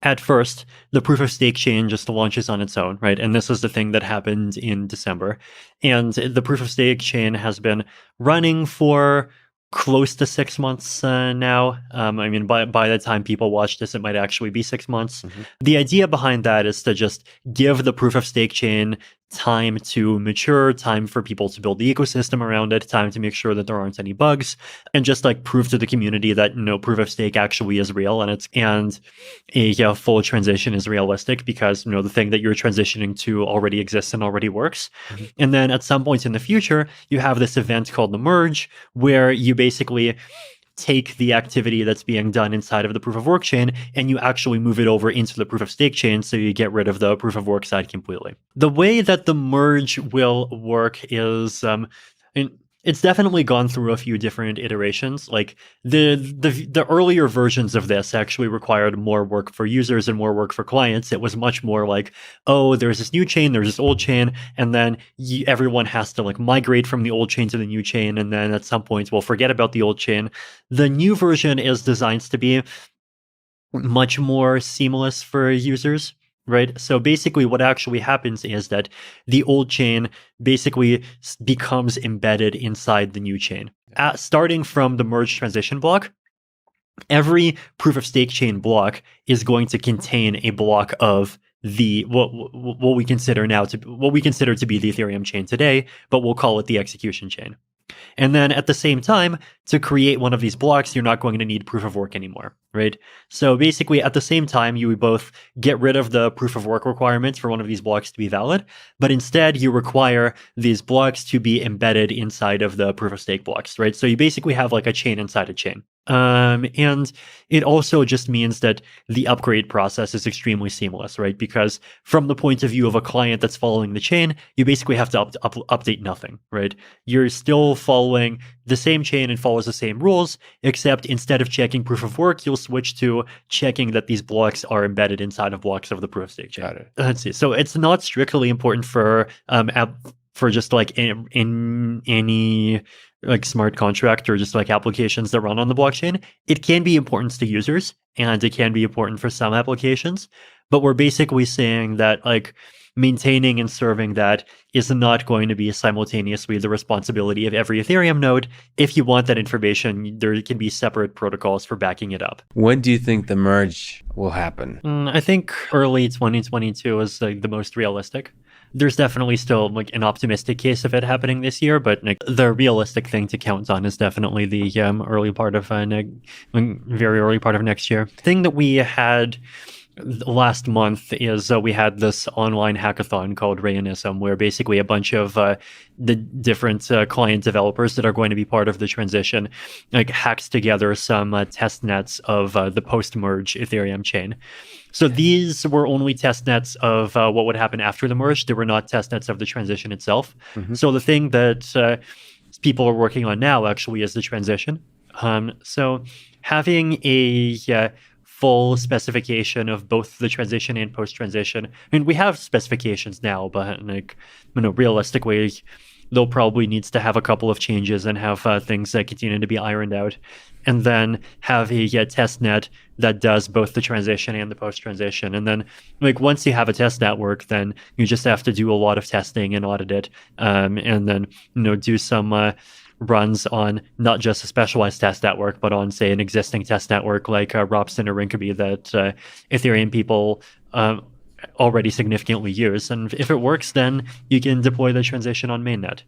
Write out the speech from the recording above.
At first, the proof of stake chain just launches on its own, right? And this is the thing that happened in December. And the proof of stake chain has been running for close to 6 months now. I mean, by the time people watch this, it might actually be 6 months. The idea behind that is to just give the proof of stake chain time to mature, time for people to build the ecosystem around it, time to make sure that there aren't any bugs, and just like prove to the community that proof of stake actually is real and a full transition is realistic because the thing that you're transitioning to already exists and already works. And then at some point in the future, you have this event called the merge, where you basically take the activity that's being done inside of the proof of work chain and you actually move it over into the proof of stake chain, so you get rid of the proof of work side completely. The way that the merge will work is it's definitely gone through a few different iterations. Like the earlier versions of this actually required more work for users and more work for clients. It was much more like, oh, there's this new chain, there's this old chain, and then everyone has to like migrate from the old chain to the new chain, and then at some point we'll forget about the old chain. The new version is designed to be much more seamless for users. Right. So basically what actually happens is that the old chain basically becomes embedded inside the new chain. Starting from the merge transition block, every proof of stake chain block is going to contain a block of the what we consider to be the Ethereum chain today, but we'll call it the execution chain. And then at the same time, to create one of these blocks, you're not going to need proof of work anymore, right? So basically, at the same time, you would both get rid of the proof of work requirements for one of these blocks to be valid, but instead you require these blocks to be embedded inside of the proof of stake blocks, right? So you basically have like a chain inside a chain. And it also just means that the upgrade process is extremely seamless, right? Because from the point of view of a client that's following the chain, you basically have to update nothing, right? You're still following the same chain and follows the same rules, except instead of checking proof of work, you'll switch to checking that these blocks are embedded inside of blocks of the proof of stake chain. Got it. Let's see. So it's not strictly important for just like in any like smart contract or just like applications that run on the blockchain. It can be important to users and it can be important for some applications, but we're basically saying that like maintaining and serving that is not going to be simultaneously the responsibility of every Ethereum node. If you want that information, there can be separate protocols for backing it up. When do you think the merge will happen? I think early 2022 is like the most realistic. There's definitely still like an optimistic case of it happening this year, but like, the realistic thing to count on is definitely the early part of very early part of next year. Thing that we had last month is we had this online hackathon called Rayonism, where basically a bunch of the different client developers that are going to be part of the transition like hacked together some test nets of the post-merge Ethereum chain. So these were only test nets of what would happen after the merge. They were not test nets of the transition itself. So the thing that people are working on now actually is the transition. So having a full specification of both the transition and post-transition. I mean, we have specifications now, but like, realistically, they'll probably needs to have a couple of changes and have things that continue to be ironed out, and then have a test net that does both the transition and the post-transition. And then, like, once you have a test network, then you just have to do a lot of testing and audit it, and then do some runs on not just a specialized test network, but on, say, an existing test network like Ropsten or Rinkeby that Ethereum people already significantly use. And if it works, then you can deploy the transition on mainnet.